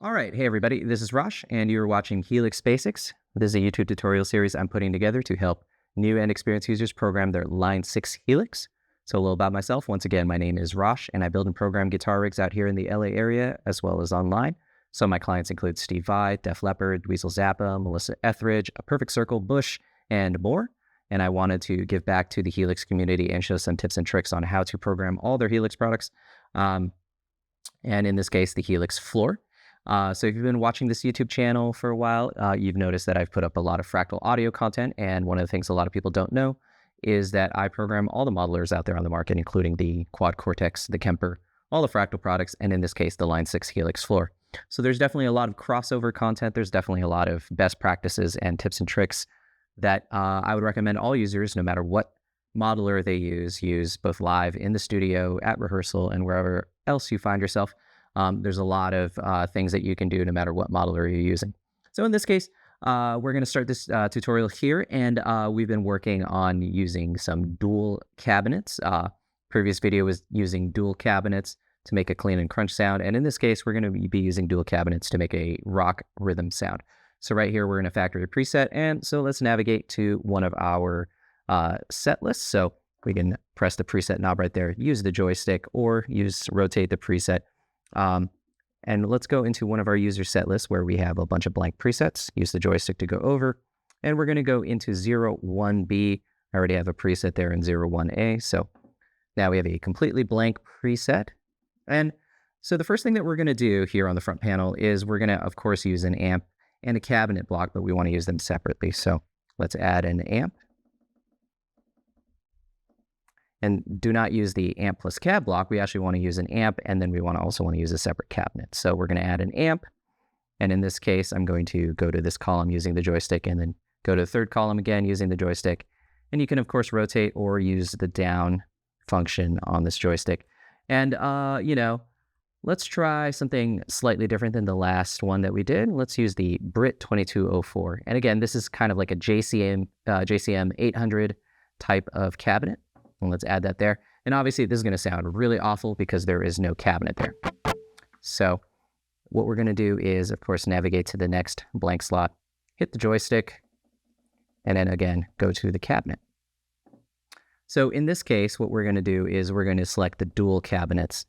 All right, hey everybody, this is Rosh, and you're watching Helix Basics. This is a YouTube tutorial series I'm putting together to help new and experienced users program their Line 6 Helix. So a little about myself. Once again, my name is Rosh, and I build and program guitar rigs out here in the LA area, as well as online. So my clients include Steve Vai, Leppard, Dweezil Zappa, Melissa Etheridge, A Perfect Circle, Bush, and more. And I wanted to give back to the Helix community and show some tips and tricks on how to program all their Helix products. And in this case, the Helix Floor. So if you've been watching this YouTube channel for a while, you've noticed that I've put up a lot of fractal audio content. And one of the things a lot of people don't know is that I program all the modelers out there on the market, including the Quad Cortex, the Kemper, all the fractal products, and in this case, the Line 6 Helix Floor. So there's definitely a lot of crossover content. There's definitely a lot of best practices and tips and tricks that I would recommend all users, no matter what modeler they use both live in the studio, at rehearsal, and wherever else you find yourself. There's a lot of things that you can do no matter what modeler you're using. So in this case, we're going to start this tutorial here, and we've been working on using some dual cabinets. Previous video was using dual cabinets to make a clean and crunch sound, and in this case, we're going to be using dual cabinets to make a rock rhythm sound. So right here, we're in a factory preset, and so let's navigate to one of our set lists. So we can press the preset knob right there, use the joystick, or rotate the preset. And let's go into one of our user set lists where we have a bunch of blank presets. Use the joystick to go over, and we're going to go into 01B. I already have a preset there in 01A. So now we have a completely blank preset. And so the first thing that we're going to do here on the front panel is we're going to, of course, use an amp and a cabinet block, but we want to use them separately. So let's add an amp. And do not use the amp plus cab block. We actually want to use an amp, and then we also want to use a separate cabinet. So we're going to add an amp. And in this case, I'm going to go to this column using the joystick, and then go to the third column again using the joystick. And you can, of course, rotate or use the down function on this joystick. And, let's try something slightly different than the last one that we did. Let's use the Brit 2204. And again, this is kind of like a JCM 800 type of cabinet. And let's add that there. And obviously this is going to sound really awful because there is no cabinet there. So what we're going to do is, of course, navigate to the next blank slot, hit the joystick, and then again, go to the cabinet. So in this case, what we're going to do is we're going to select the dual cabinets,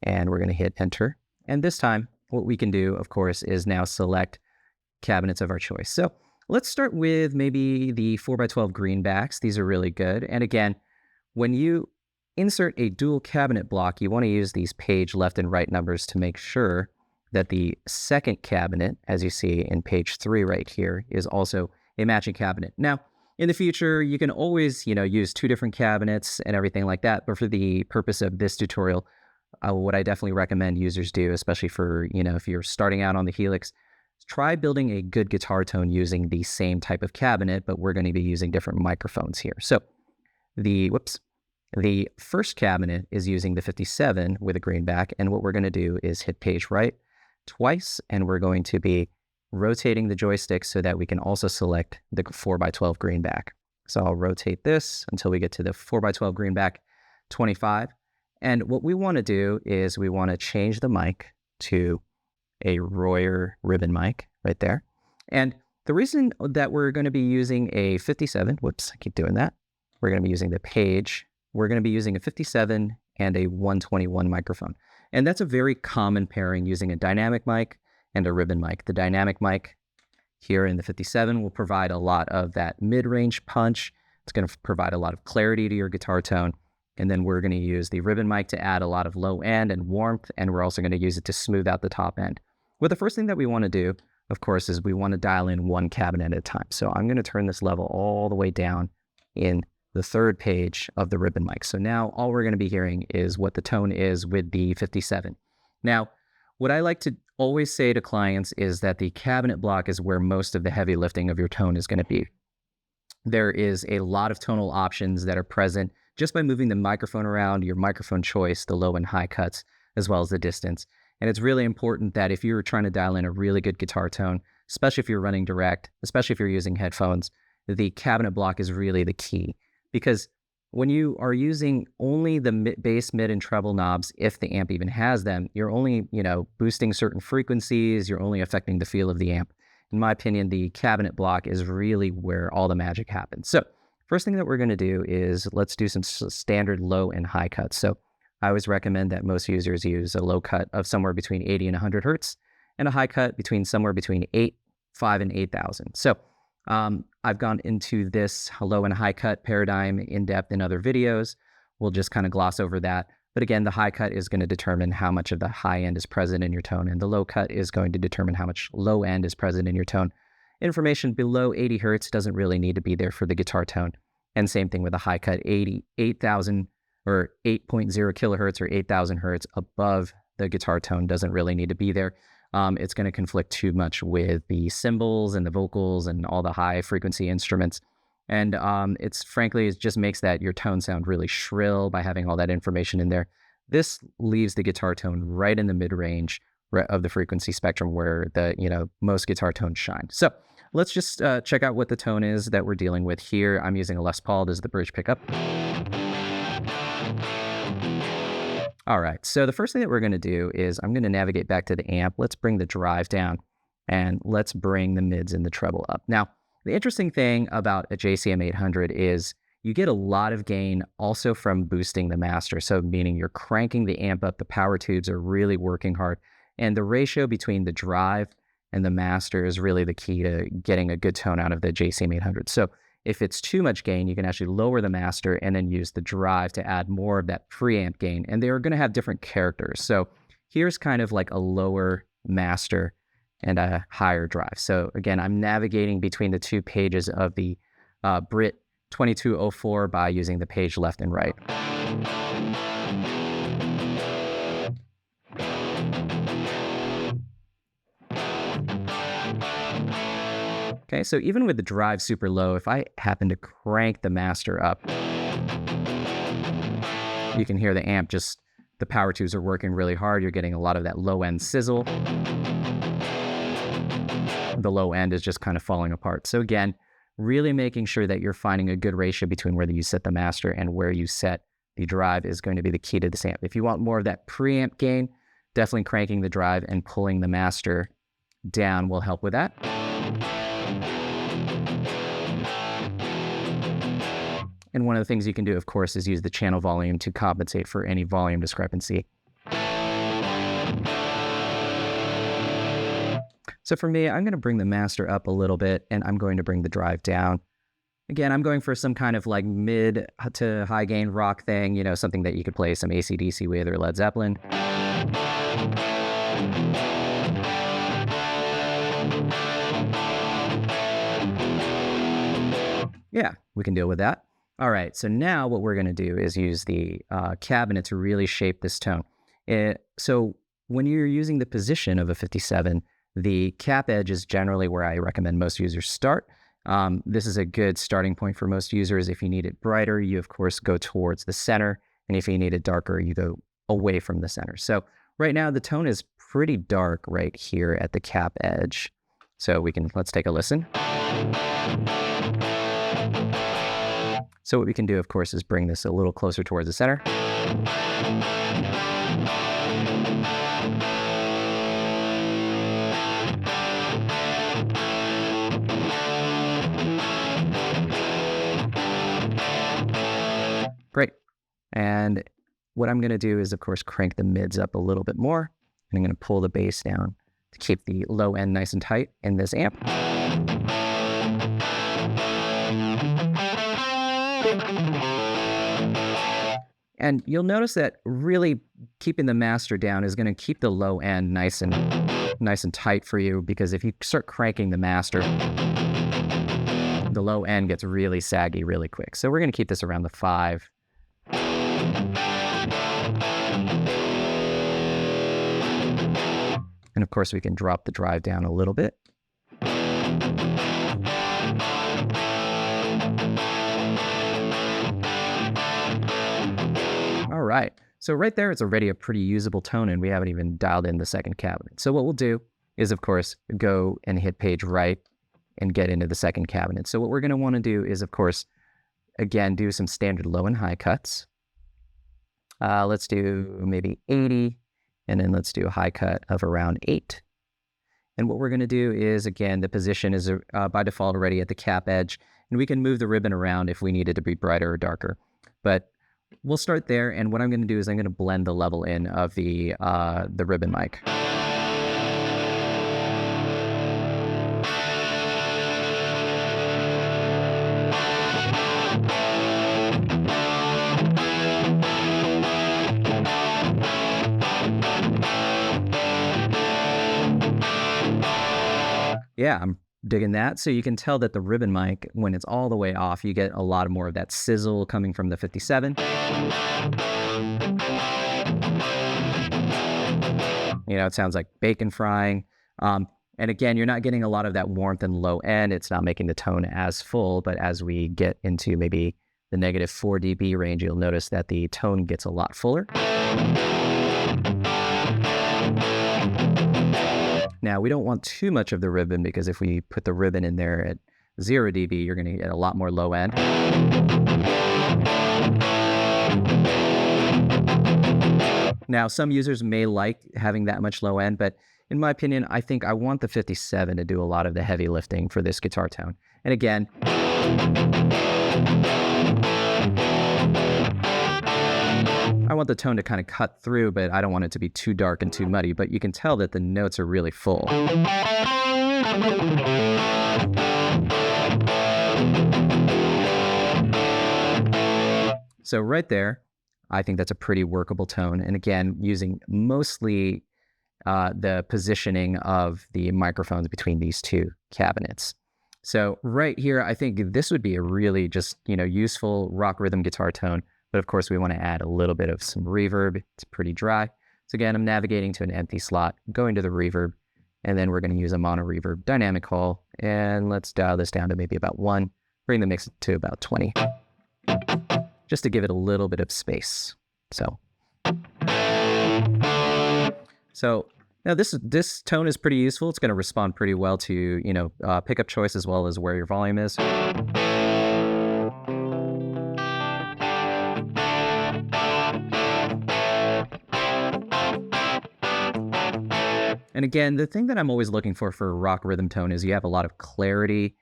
and we're going to hit enter. And this time, what we can do, of course, is now select cabinets of our choice. So let's start with maybe the 4x12 Greenbacks. These are really good. And again, when you insert a dual cabinet block, you want to use these page left and right numbers to make sure that the second cabinet, as you see in page 3 right here, is also a matching cabinet. Now, in the future, you can always, use 2 different cabinets and everything like that. But for the purpose of this tutorial, what I definitely recommend users do, especially for, if you're starting out on the Helix, try building a good guitar tone using the same type of cabinet, but we're going to be using different microphones here. So the first cabinet is using the 57 with a greenback, and what we're going to do is hit page right twice, and we're going to be rotating the joystick so that we can also select the 4x12 greenback. So I'll rotate this until we get to the 4x12 greenback 25. And what we want to do is we want to change the mic to a Royer ribbon mic right there. And the reason that we're going to be using a 57, whoops, I keep doing that. We're going to be using the page. We're going to be using a 57 and a 121 microphone. And that's a very common pairing using a dynamic mic and a ribbon mic. The dynamic mic here in the 57 will provide a lot of that mid-range punch. It's going to provide a lot of clarity to your guitar tone. And then we're going to use the ribbon mic to add a lot of low end and warmth. And we're also going to use it to smooth out the top end. Well, the first thing that we want to do, of course, is we want to dial in one cabinet at a time. So I'm going to turn this level all the way down in the third page of the ribbon mic. So now all we're going to be hearing is what the tone is with the 57. Now, what I like to always say to clients is that the cabinet block is where most of the heavy lifting of your tone is going to be. There is a lot of tonal options that are present just by moving the microphone around, your microphone choice, the low and high cuts, as well as the distance. And it's really important that if you're trying to dial in a really good guitar tone, especially if you're running direct, especially if you're using headphones, the cabinet block is really the key. Because when you are using only the bass, mid, and treble knobs, if the amp even has them, you're only, boosting certain frequencies, you're only affecting the feel of the amp. In my opinion, the cabinet block is really where all the magic happens. So first thing that we're going to do is let's do some standard low and high cuts. So I always recommend that most users use a low cut of somewhere between 80 and 100 hertz and a high cut somewhere between 5 and 8,000. So I've gone into this low and high cut paradigm in depth in other videos. We'll just kind of gloss over that. But again, the high cut is going to determine how much of the high end is present in your tone, and the low cut is going to determine how much low end is present in your tone. Information below 80 hertz doesn't really need to be there for the guitar tone. And same thing with the high cut, 8,000 or 8.0 kilohertz or 8,000 hertz above the guitar tone doesn't really need to be there. It's going to conflict too much with the cymbals and the vocals and all the high frequency instruments. And it just makes your tone sound really shrill by having all that information in there. This leaves the guitar tone right in the mid-range of the frequency spectrum where the most guitar tones shine. So let's just check out what the tone is that we're dealing with here. I'm using a Les Paul as the bridge pickup. All right, so the first thing that we're going to do is I'm going to navigate back to the amp. Let's bring the drive down, and let's bring the mids and the treble up. Now, the interesting ththing about a JCM 800 is you get a lot of gain also from boosting the master. So meaning you're cranking the amp up, the power tubes are really working hard. And the ratio between the drive and the master is really the key to getting a good tone out of the JCM 800. So if it's too much gain, you can actually lower the master and then use the drive to add more of that preamp gain. And they're going to have different characters. So here's kind of like a lower master and a higher drive. So again, I'm navigating between the two pages of the Brit 2204 by using the page left and right. Okay, so even with the drive super low, if I happen to crank the master up, you can hear the amp the power tubes are working really hard. You're getting a lot of that low end sizzle. The low end is just kind of falling apart. So again, really making sure that you're finding a good ratio between where you set the master and where you set the drive is going to be the key to this amp. If you want more of that preamp gain, definitely cranking the drive and pulling the master down will help with that. And one of the things you can do, of course, is use the channel volume to compensate for any volume discrepancy. So for me, I'm going to bring the master up a little bit, and I'm going to bring the drive down. Again, I'm going for some kind of like mid to high gain rock thing, something that you could play some AC/DC with or Led Zeppelin. Yeah, we can deal with that. All right, so now what we're going to do is use the cabinet to really shape this tone. So when you're using the position of a 57, the cap edge is generally where I recommend most users start. This is a good starting point for most users. If you need it brighter, you of course go towards the center. And if you need it darker, you go away from the center. So right now the tone is pretty dark right here at the cap edge. So let's take a listen. So what we can do, of course, is bring this a little closer towards the center. Great. And what I'm going to do is, of course, crank the mids up a little bit more. And I'm going to pull the bass down to keep the low end nice and tight in this amp. And you'll notice that really keeping the master down is going to keep the low end nice and tight for you, because if you start cranking the master, the low end gets really saggy really quick. So we're going to keep this around the 5. And of course, we can drop the drive down a little bit. All right, so right there, it's already a pretty usable tone, and we haven't even dialed in the second cabinet. So what we'll do is, of course, go and hit page right and get into the second cabinet. So what we're going to want to do is, of course, again, do some standard low and high cuts. Let's do maybe 80, and then let's do a high cut of around 8. And what we're going to do is, again, the position is by default already at the cap edge, and we can move the ribbon around if we need it to be brighter or darker. But we'll start there, and what I'm going to do is I'm going to blend the level in of the ribbon mic. Yeah, I'm digging that. So you can tell that the ribbon mic, when it's all the way off, you get a lot more of that sizzle coming from the 57. You know, it sounds like bacon frying. And again, you're not getting a lot of that warmth and low end. It's not making the tone as full, but as we get into maybe the -4 dB range, you'll notice that the tone gets a lot fuller. Now, we don't want too much of the ribbon, because if we put the ribbon in there at 0 dB, you're going to get a lot more low end. Now, some users may like having that much low end, but in my opinion, I think I want the 57 to do a lot of the heavy lifting for this guitar tone. And again, I want the tone to kind of cut through, but I don't want it to be too dark and too muddy, but you can tell that the notes are really full. So right there, I think that's a pretty workable tone. And again, using mostly the positioning of the microphones between these two cabinets. So right here, I think this would be a really just, useful rock rhythm guitar tone. But of course, we want to add a little bit of some reverb. It's pretty dry. So again, I'm navigating to an empty slot, going to the reverb, and then we're going to use a mono reverb dynamic hall. And let's dial this down to maybe about 1, bring the mix to about 20, just to give it a little bit of space. So now this tone is pretty useful. It's going to respond pretty well to, pickup choice as well as where your volume is. And again, the thing that I'm always looking for a rock rhythm tone is you have a lot of clarity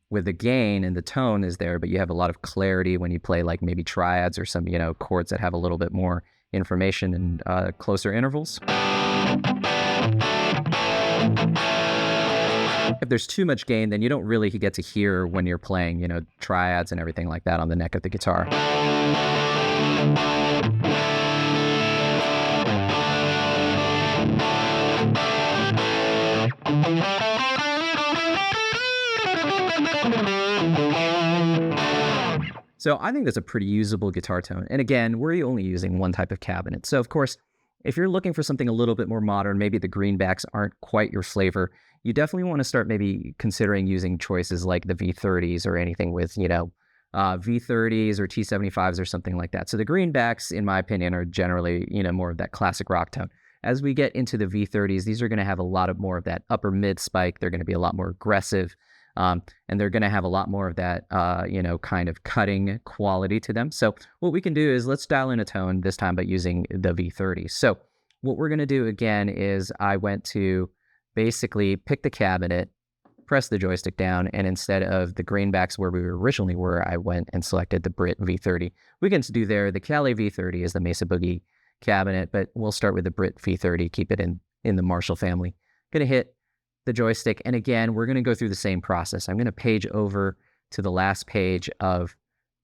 with the gain, and the tone is there, but you have a lot of clarity when you play like maybe triads or some, chords that have a little bit more information and closer intervals. If there's too much gain, then you don't really get to hear when you're playing, triads and everything like that on the neck of the guitar. So I think that's a pretty usable guitar tone. And again, we're only using one type of cabinet. So of course, if you're looking for something a little bit more modern, maybe the Greenbacks aren't quite your flavor, you definitely want to start maybe considering using choices like the V30s or anything with, V30s or T75s or something like that. So the Greenbacks, in my opinion, are generally, more of that classic rock tone. As we get into the V30s, these are going to have a lot of more of that upper mid spike. They're going to be a lot more aggressive. And they're going to have a lot more of that, kind of cutting quality to them. So what we can do is let's dial in a tone this time, but using the V30. So what we're going to do again is I went to basically pick the cabinet, press the joystick down, and instead of the Greenbacks where we originally were, I went and selected the Brit V30. We can do there. The Calais V30 is the Mesa Boogie cabinet, but we'll start with the Brit V30, keep it in the Marshall family. Going to hit the joystick, and again, we're going to go through the same process. I'm going to page over to the last page of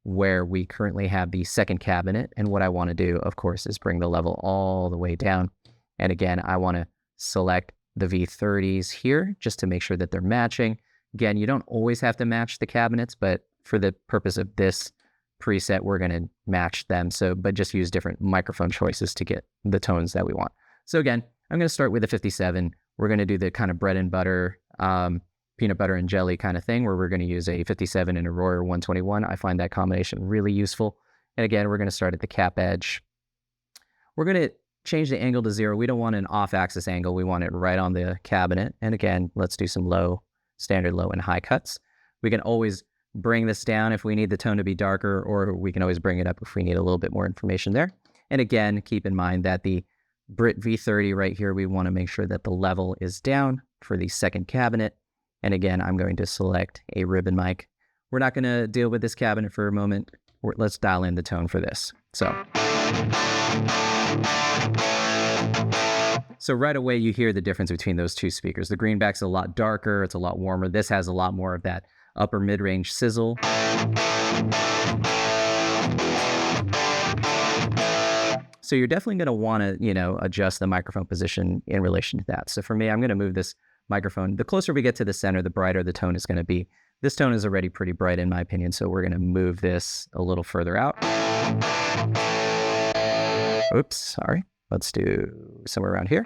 where we currently have the second cabinet, and what I want to do, of course, is bring the level all the way down. And again, I want to select the V30s here just to make sure that they're matching. Again, you don't always have to match the cabinets, but for the purpose of this preset, we're going to match them. But just use different microphone choices to get the tones that we want. So again, I'm going to start with a 57. We're going to do the kind of bread and butter, peanut butter and jelly kind of thing, where we're going to use a 57 and a Royer 121. I find that combination really useful. And again, we're going to start at the cap edge. We're going to change the angle to 0. We don't want an off-axis angle. We want it right on the cabinet. And again, let's do some standard low and high cuts. We can always bring this down if we need the tone to be darker, or we can always bring it up if we need a little bit more information there. And again, keep in mind that the Brit V30 right here, we want to make sure that the level is down for the second cabinet. And again, I'm going to select a ribbon mic. We're not going to deal with this cabinet for a moment. Let's dial in the tone for this. So right away, you hear the difference between those two speakers. The Greenback's a lot darker. It's a lot warmer. This has a lot more of that upper mid-range sizzle. So you're definitely going to want to, adjust the microphone position in relation to that. So for me, I'm going to move this microphone. The closer we get to the center, the brighter the tone is going to be. This tone is already pretty bright in my opinion, so we're going to move this a little further out. Oops, sorry. Let's do somewhere around here.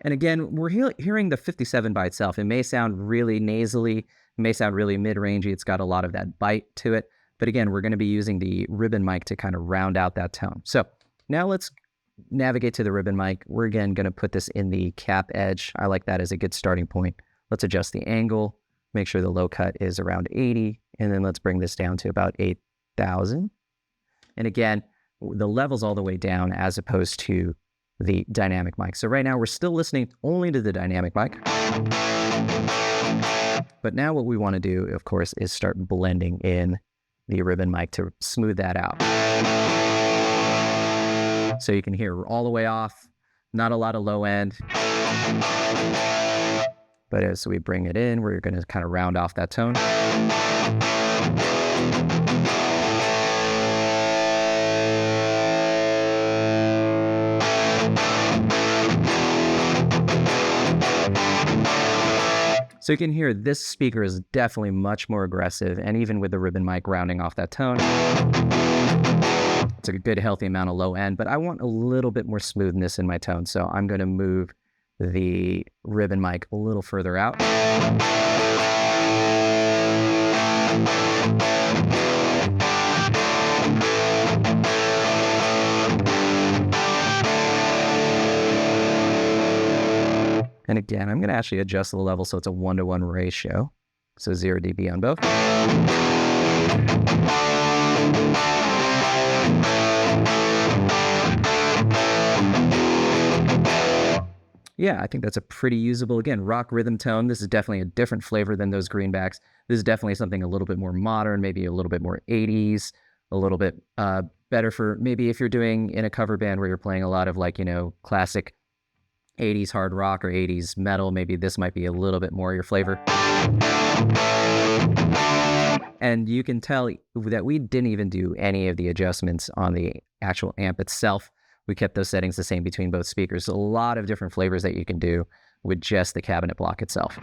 And again, we're hearing the 57 by itself. It may sound really nasally, it may sound really mid-rangey. It's got a lot of that bite to it. But again, we're going to be using the ribbon mic to kind of round out that tone. So now let's navigate to the ribbon mic. We're again going to put this in the cap edge. I like that as a good starting point. Let's adjust the angle, make sure the low cut is around 80, and then let's bring this down to about 8,000. And again, the level's all the way down as opposed to the dynamic mic. So right now we're still listening only to the dynamic mic. But now what we want to do, of course, is start blending in the ribbon mic to smooth that out. So you can hear all the way off, not a lot of low end. But as we bring it in, we're going to kind of round off that tone. So you can hear this speaker is definitely much more aggressive, and even with the ribbon mic rounding off that tone, it's a good healthy amount of low end, but I want a little bit more smoothness in my tone, so I'm going to move the ribbon mic a little further out. And again, I'm going to actually adjust the level so it's a 1-to-1 ratio. So 0 dB on both. Yeah, I think that's a pretty usable, again, rock rhythm tone. This is definitely a different flavor than those Greenbacks. This is definitely something a little bit more modern, maybe a little bit more 80s, a little bit better for maybe if you're doing in a cover band where you're playing a lot of classic 80s hard rock or 80s metal, maybe this might be a little bit more your flavor. And you can tell that we didn't even do any of the adjustments on the actual amp itself. We kept those settings the same between both speakers. A lot of different flavors that you can do with just the cabinet block itself.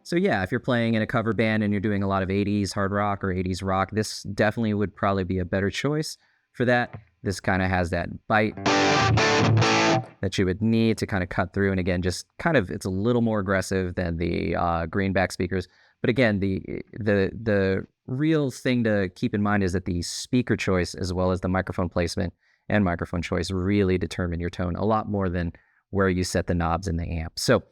So yeah, if you're playing in a cover band and you're doing a lot of 80s hard rock or 80s rock, this definitely would probably be a better choice for that. This kind of has that bite that you would need to kind of cut through. And again, just kind of, it's a little more aggressive than the Greenback speakers. But again, the real thing to keep in mind is that the speaker choice as well as the microphone placement and microphone choice really determine your tone a lot more than where you set the knobs in the amp. So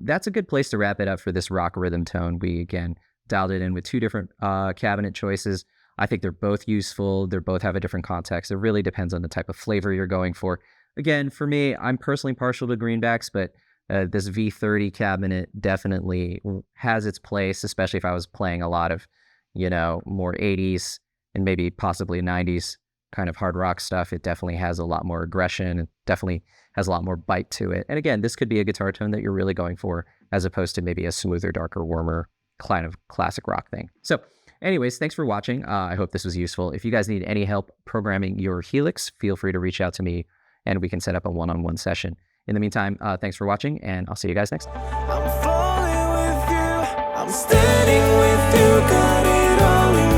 that's a good place to wrap it up for this rock rhythm tone. We, again, dialed it in with two different cabinet choices. I think they're both useful. They both have a different context. It really depends on the type of flavor you're going for. Again, for me, I'm personally partial to Greenbacks, but this V30 cabinet definitely has its place, especially if I was playing a lot of, more 80s and maybe possibly 90s kind of hard rock stuff. It definitely has a lot more aggression. It definitely has a lot more bite to it. And again, this could be a guitar tone that you're really going for as opposed to maybe a smoother, darker, warmer kind of classic rock thing. So anyways, thanks for watching. I hope this was useful. If you guys need any help programming your Helix, feel free to reach out to me and we can set up a one-on-one session. In the meantime, thanks for watching and I'll see you guys next time. I'm falling with you, I'm standing with you, got it all in